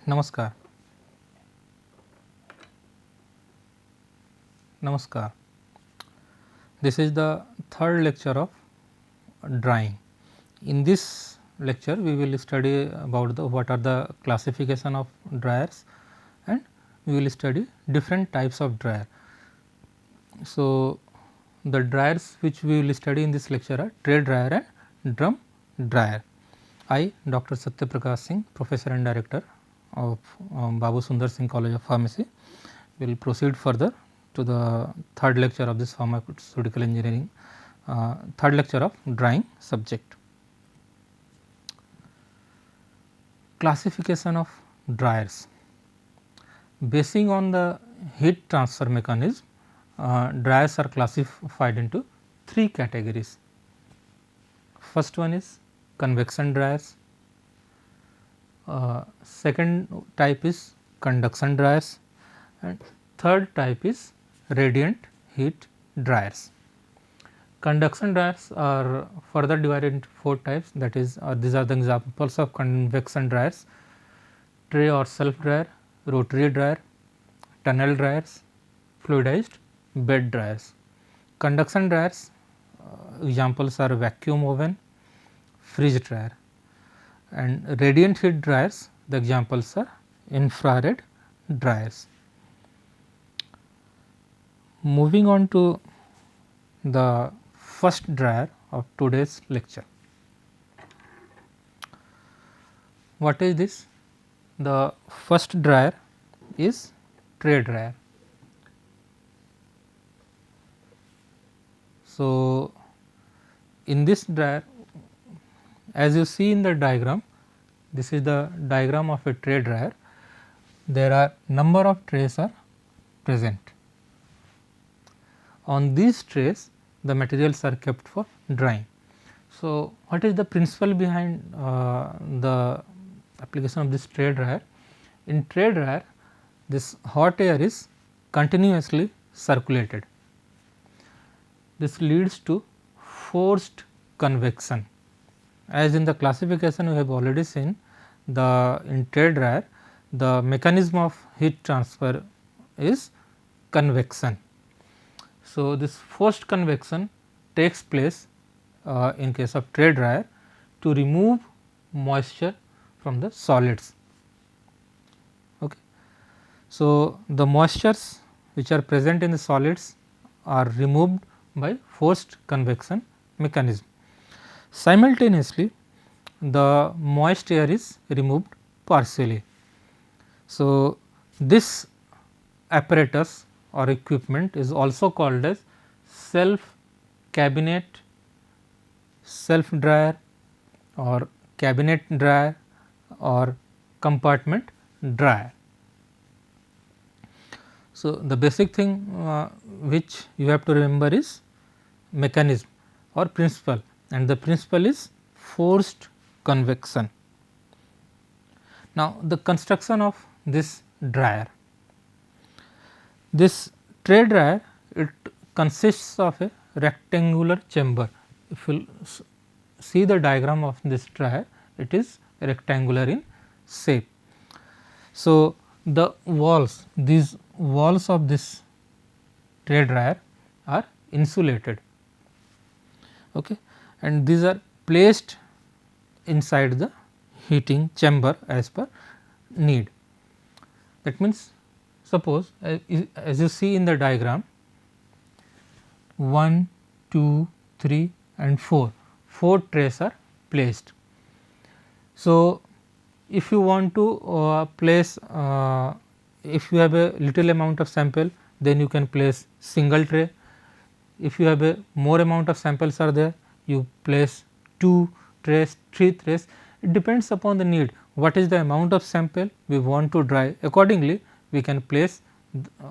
Namaskar. Namaskar. This is the third lecture of drying. In this lecture, we will study about what are the classification of dryers, and we will study different types of dryer. So, the dryers which we will study in this lecture are tray dryer and drum dryer. I, Dr. Satya Prakash Singh, Professor and Director of Babu Sundar Singh College of Pharmacy, will proceed further to the third lecture of this pharmaceutical engineering, third lecture of drying subject. Classification of dryers. Basing on the heat transfer mechanism, dryers are classified into three categories. First one is convection dryers, second type is conduction dryers, and third type is radiant heat dryers. Conduction dryers are further divided into four types, that is these are the examples of convection dryers: tray or self dryer, rotary dryer, tunnel dryers, fluidized bed dryers. Conduction dryers examples are vacuum oven, fridge dryer, and radiant heat dryers, the examples are infrared dryers. Moving on to the first dryer of today's lecture. What is this? The first dryer is tray dryer. So, in this dryer, as you see in the diagram, this is the diagram of a tray dryer. There are number of trays are present. On these trays, the materials are kept for drying. So, what is the principle behind the application of this tray dryer? In tray dryer, this hot air is continuously circulated. This leads to forced convection. As in the classification we have already seen, the in tray dryer the mechanism of heat transfer is convection. So, this forced convection takes place in case of tray dryer to remove moisture from the solids. Okay. So, the moistures which are present in the solids are removed by forced convection mechanism. Simultaneously, the moist air is removed partially. So, this apparatus or equipment is also called as self cabinet, self dryer or cabinet dryer or compartment dryer. So, the basic thing which you have to remember is mechanism or principle, and the principle is forced convection. Now, the construction of this dryer. This tray dryer, it consists of a rectangular chamber. If you see the diagram of this dryer, it is rectangular in shape. So, the walls, these walls of this tray dryer are insulated, okay, and these are placed inside the heating chamber as per need. That means, suppose as you see in the diagram 1, 2, 3 and 4 trays are placed. So, if you want to place if you have a little amount of sample, then you can place single tray. If you have a more amount of samples are there, you place 2 trays, 3 trays. It depends upon the need. What is the amount of sample we want to dry, accordingly we can place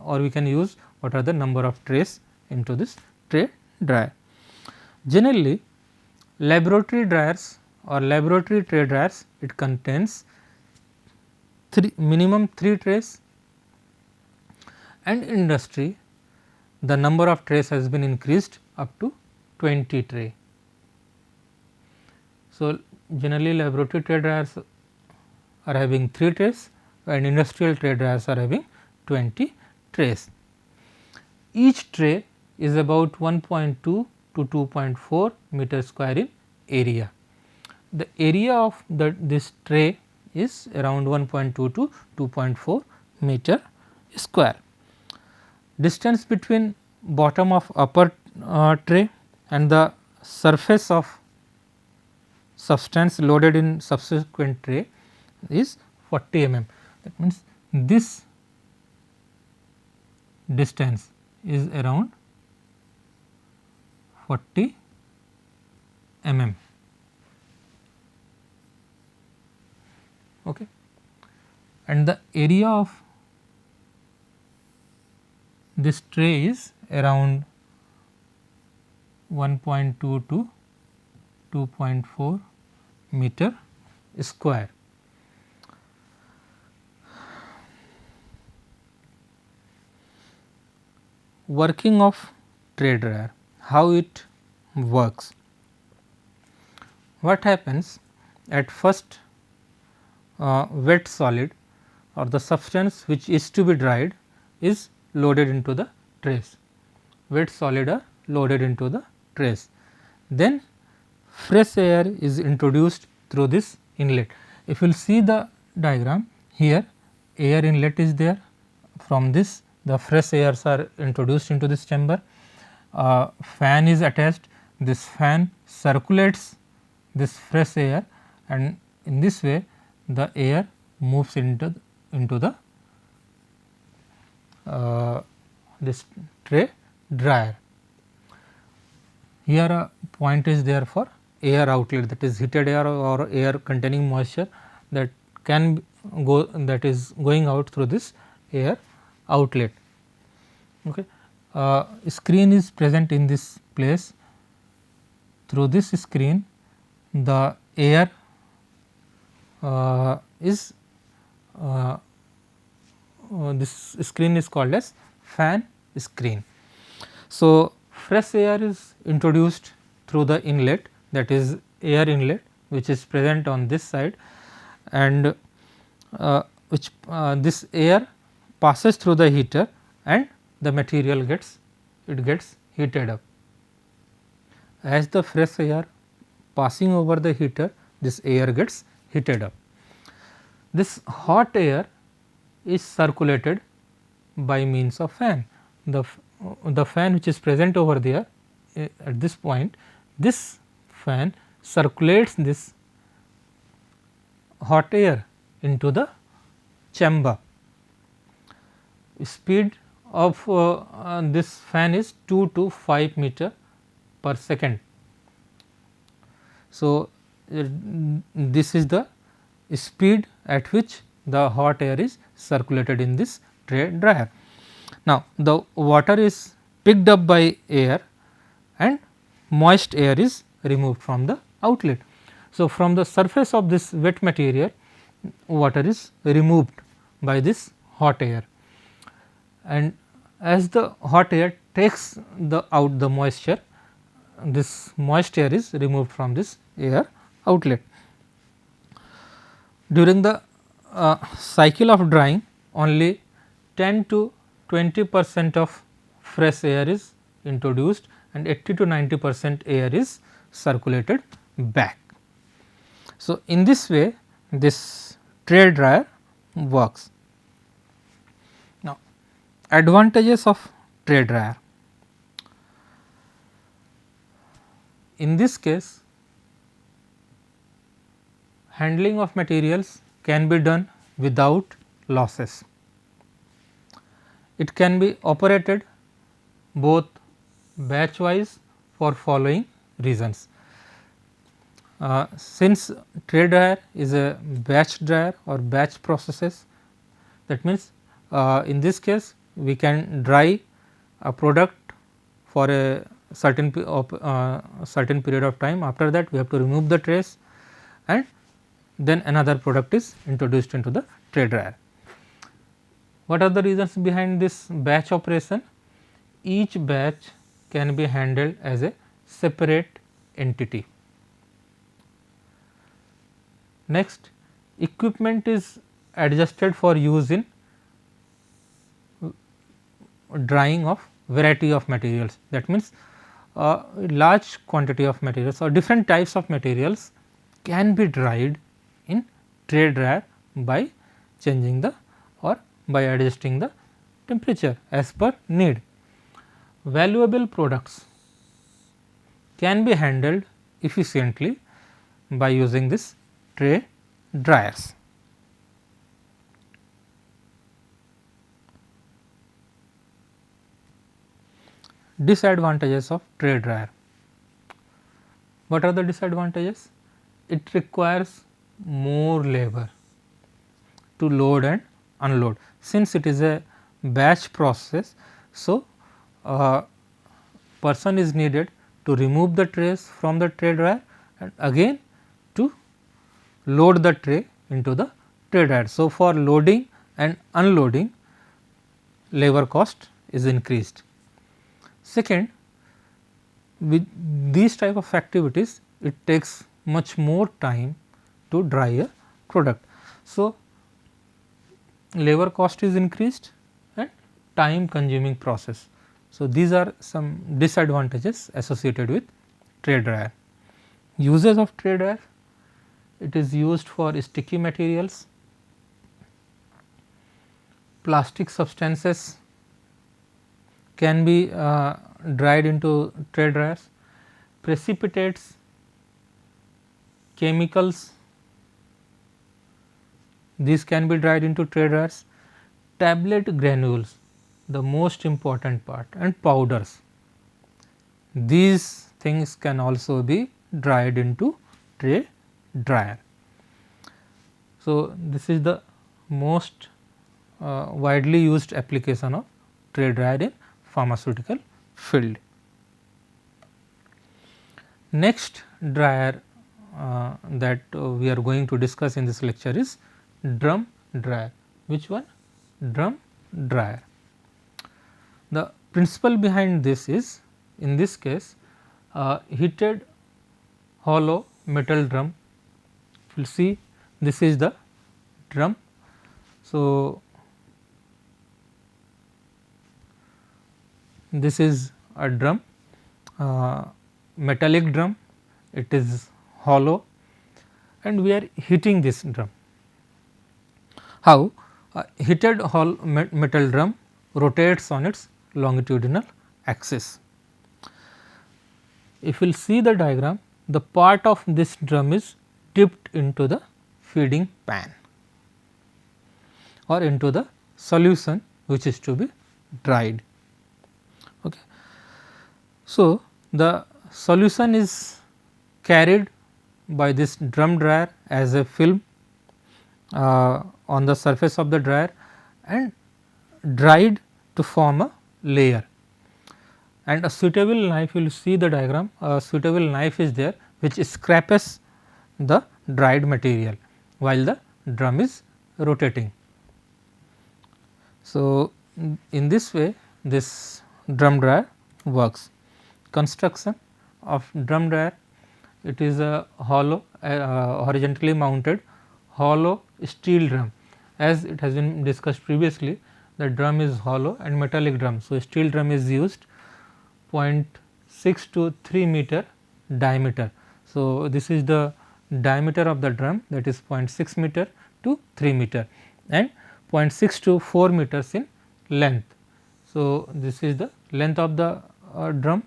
or we can use what are the number of trays into this tray dryer. Generally, laboratory dryers or laboratory tray dryers, it contains minimum 3 trays, and industry the number of trays has been increased up to 20 tray. So, generally laboratory tray dryers are having 3 trays, and industrial tray dryers are having 20 trays. Each tray is about 1.2 to 2.4 meter square in area. The area of this tray is around 1.2 to 2.4 meter square. Distance between bottom of upper tray and the surface of substance loaded in subsequent tray is 40 mm. That means, this distance is around 40 mm. Okay. And the area of this tray is around 1.2 to 2.4 meter square. Working of tray dryer, how it works? What happens at first, wet solid or the substance which is to be dried is loaded into the trays. Wet solid are loaded into the trays. Then fresh air is introduced through this inlet. If you will see the diagram here, air inlet is there. From this, the fresh airs are introduced into this chamber. Fan is attached. This fan circulates this fresh air, and in this way the air moves into the this tray dryer. Here a point is there for air outlet, that is heated air or air containing moisture that can go, that is going out through this air outlet. Okay. Screen is present in this place. Through this screen the air is this screen is called as fan screen. So, fresh air is introduced through the inlet, that is air inlet, which is present on this side, and which this air passes through the heater and the material gets heated up. As the fresh air passing over the heater, this air gets heated up. This hot air is circulated by means of fan. The fan which is present over there at this point, this fan circulates this hot air into the chamber. Speed of this fan is 2 to 5 meter per second. So, this is the speed at which the hot air is circulated in this tray dryer. Now, the water is picked up by air and moist air is removed from the outlet. So, from the surface of this wet material, water is removed by this hot air, and as the hot air takes out the moisture, this moist air is removed from this air outlet. During the cycle of drying, only 10 to 20% of fresh air is introduced and 80 to 90% air is circulated back. So, in this way this tray dryer works. Now, advantages of tray dryer. In this case, handling of materials can be done without losses. It can be operated both batch wise for following reasons. Since tray dryer is a batch dryer or batch processes, that means in this case we can dry a product for a certain period of time. After that we have to remove the trays and then another product is introduced into the tray dryer. What are the reasons behind this batch operation? Each batch can be handled as a separate entity. Next, equipment is adjusted for use in drying of variety of materials. That means, large quantity of materials or different types of materials can be dried in tray dryer by changing the or by adjusting the temperature as per need. Valuable products can be handled efficiently by using this tray dryers. Disadvantages of tray dryer. What are the disadvantages? It requires more labor to load and unload. Since it is a batch process, so person is needed to remove the trays from the tray dryer and again to load the tray into the tray dryer. So, for loading and unloading, labor cost is increased. Second, with these type of activities, it takes much more time to dry a product. So, labor cost is increased and time consuming process. So, these are some disadvantages associated with tray dryer. Uses of tray dryer: it is used for sticky materials, plastic substances can be dried into tray dryers, precipitates, chemicals, these can be dried into tray dryers, tablet granules, the most important part, and powders. These things can also be dried into tray dryer. So, this is the most widely used application of tray dryer in pharmaceutical field. Next dryer that we are going to discuss in this lecture is drum dryer. Which one? Drum dryer. The principle behind this is, in this case, heated hollow metal drum. You will see this is the drum. So, this is a drum, metallic drum, it is hollow and we are heating this drum. How? A heated metal drum rotates on its longitudinal axis. If you will see the diagram, the part of this drum is dipped into the feeding pan or into the solution which is to be dried. Okay. So, the solution is carried by this drum dryer as a film on the surface of the dryer and dried to form a layer, and a suitable knife, you will see the diagram, a suitable knife is there which scrapes the dried material while the drum is rotating. So, in this way this drum dryer works. Construction of drum dryer: it is a hollow horizontally mounted hollow steel drum. As it has been discussed previously, the drum is hollow and metallic drum. So, steel drum is used, 0.6 to 3 meter diameter. So, this is the diameter of the drum, that is 0.6 meter to 3 meter and 0.6 to 4 meters in length. So, this is the length of the drum.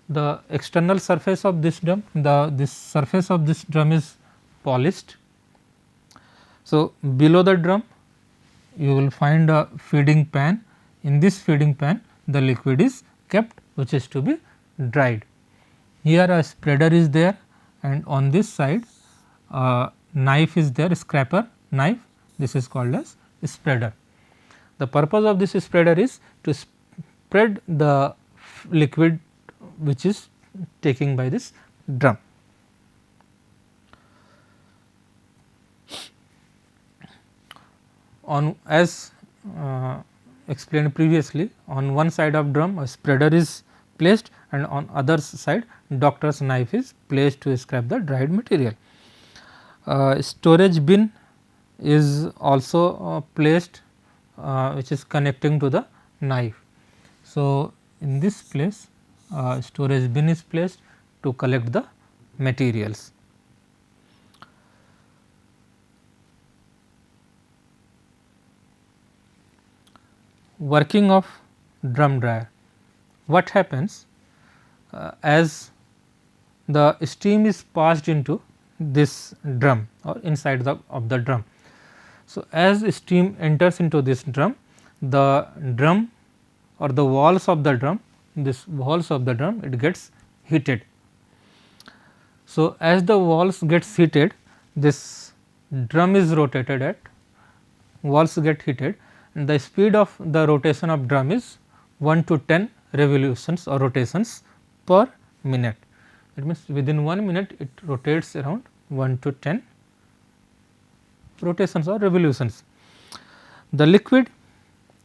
The external surface of this drum, this surface of this drum is polished. So, below the drum you will find a feeding pan. In this feeding pan the liquid is kept which is to be dried. Here a spreader is there and on this side knife is there, scraper knife, this is called as spreader. The purpose of this spreader is to spread the liquid which is taking by this drum. On as explained previously, on one side of drum a spreader is placed and on other side doctor's knife is placed to scrape the dried material. Storage bin is also placed which is connecting to the knife. So, in this place storage bin is placed to collect the materials. Working of drum dryer. What happens as the steam is passed into this drum or inside of the drum. So, as steam enters into this drum, the drum or the walls of the drum, this walls of the drum, it gets heated. So, as the walls gets heated, this drum is rotated at walls get heated, and the speed of the rotation of drum is 1 to 10 revolutions or rotations per minute. That means, within 1 minute it rotates around 1 to 10 rotations or revolutions. The liquid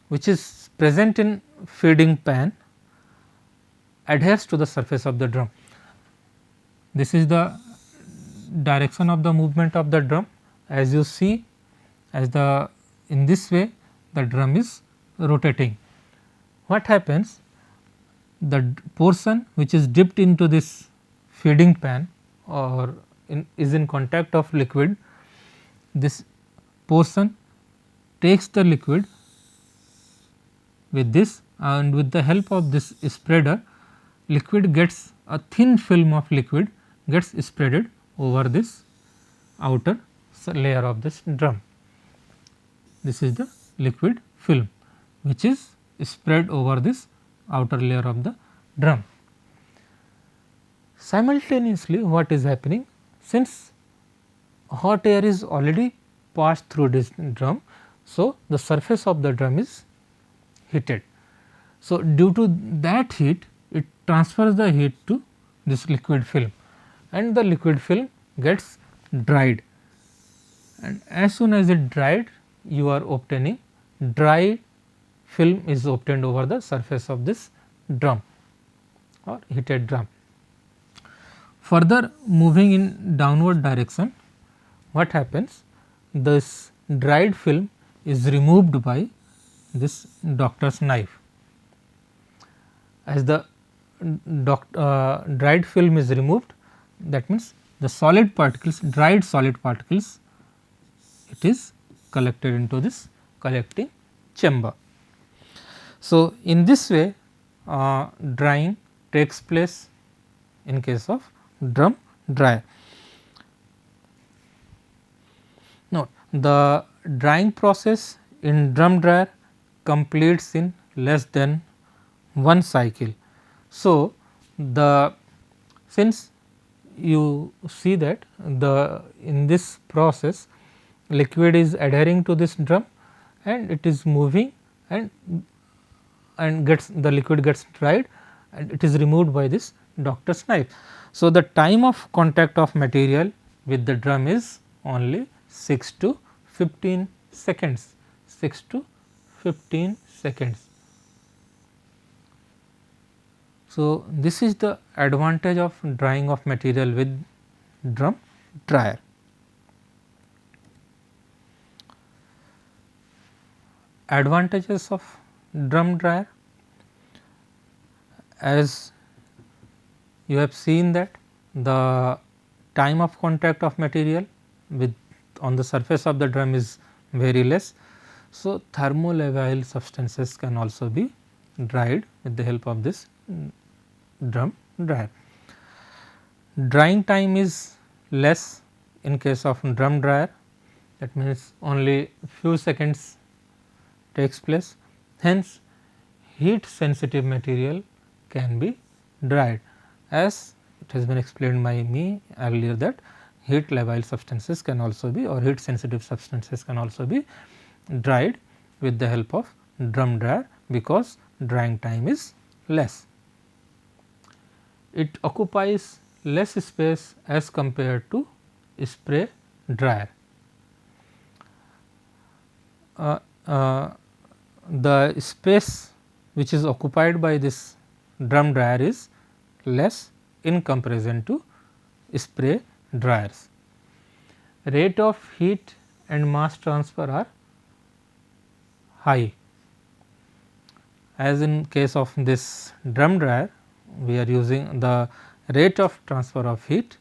which is present in feeding pan adheres to the surface of the drum. This is the direction of the movement of the drum. As you see, as the in this way the drum is rotating. What happens? The portion which is dipped into this feeding pan or is in contact of liquid, this portion takes the liquid with this, and with the help of this spreader, liquid gets a thin film of liquid gets spreaded over this outer layer of this drum. This is the liquid film which is spread over this outer layer of the drum. Simultaneously, what is happening, since hot air is already passed through this drum, so the surface of the drum is heated. So, due to that heat, it transfers the heat to this liquid film, and the liquid film gets dried, and as soon as it dried, you are obtaining dry film is obtained over the surface of this drum or heated drum. Further moving in downward direction, what happens? This dried film is removed by this doctor's knife. As the dried film is removed, that means the solid particles, dried solid particles, it is collected into this collecting chamber. So, in this way drying takes place in case of drum dryer. Now, the drying process in drum dryer completes in less than 1 cycle. So, since you see that in this process liquid is adhering to this drum and it is moving and the liquid gets dried and it is removed by this doctor's knife. So, the time of contact of material with the drum is only 6 to 15 seconds, 6 to 15 seconds. So, this is the advantage of drying of material with drum dryer. Advantages of drum dryer, as you have seen that the time of contact of material with on the surface of the drum is very less. So, thermolabile substances can also be dried with the help of this drum dryer. Drying time is less in case of drum dryer, that means only few seconds takes place. Hence, heat sensitive material can be dried, as it has been explained by me earlier that heat labile substances can also be or heat sensitive substances can also be dried with the help of drum dryer, because drying time is less. It occupies less space as compared to spray dryer. The space which is occupied by this drum dryer is less in comparison to spray dryers. Rate of heat and mass transfer are high. As in case of this drum dryer, we are using the rate of transfer of heat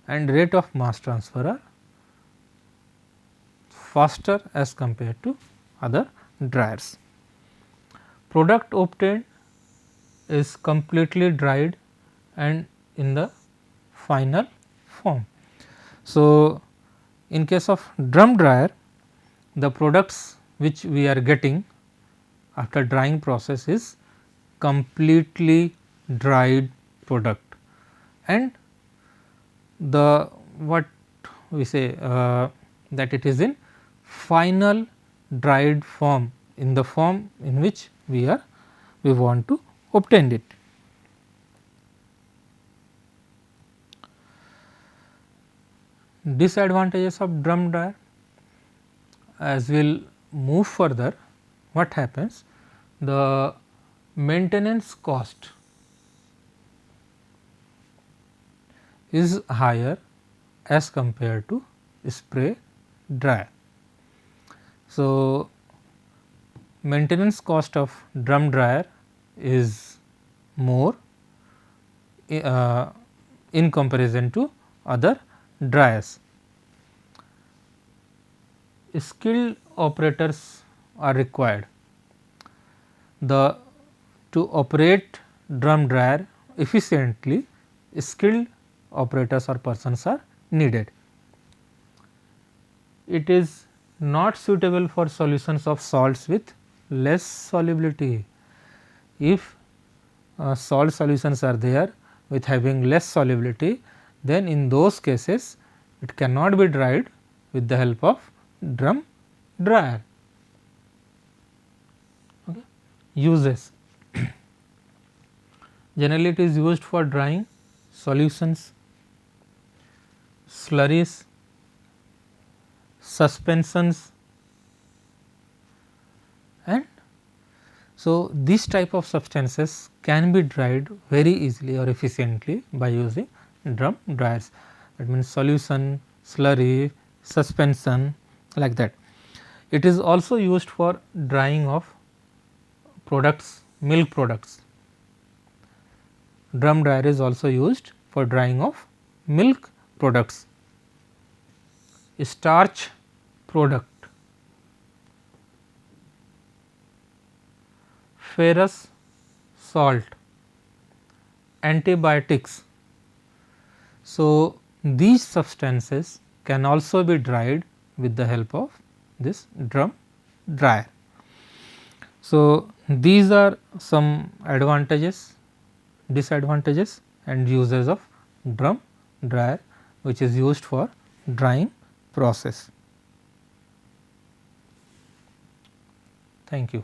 and rate of mass transfer are faster as compared to other dryers. Product obtained is completely dried and in the final form. So, in case of drum dryer, the products which we are getting after drying process is completely dried product, and the what we say that it is in final dried form, in the form in which we want to obtain it. Disadvantages of drum dryer: as we will move further, what happens, the maintenance cost is higher as compared to spray dryer. So, maintenance cost of drum dryer is more in comparison to other dryers. Skilled operators are required. To operate drum dryer efficiently, skilled operators or persons are needed. It is not suitable for solutions of salts with less solubility. If salt solutions are there with having less solubility, then in those cases it cannot be dried with the help of drum dryer. Okay. Uses: generally it is used for drying solutions, slurries, suspensions, and so these type of substances can be dried very easily or efficiently by using drum dryers. That means solution, slurry, suspension, like that. It is also used for drying of products, milk products. Drum dryer is also used for drying of milk products, starch product, ferrous salt, antibiotics. So, these substances can also be dried with the help of this drum dryer. So, these are some advantages, disadvantages and uses of drum dryer, which is used for drying process. Thank you.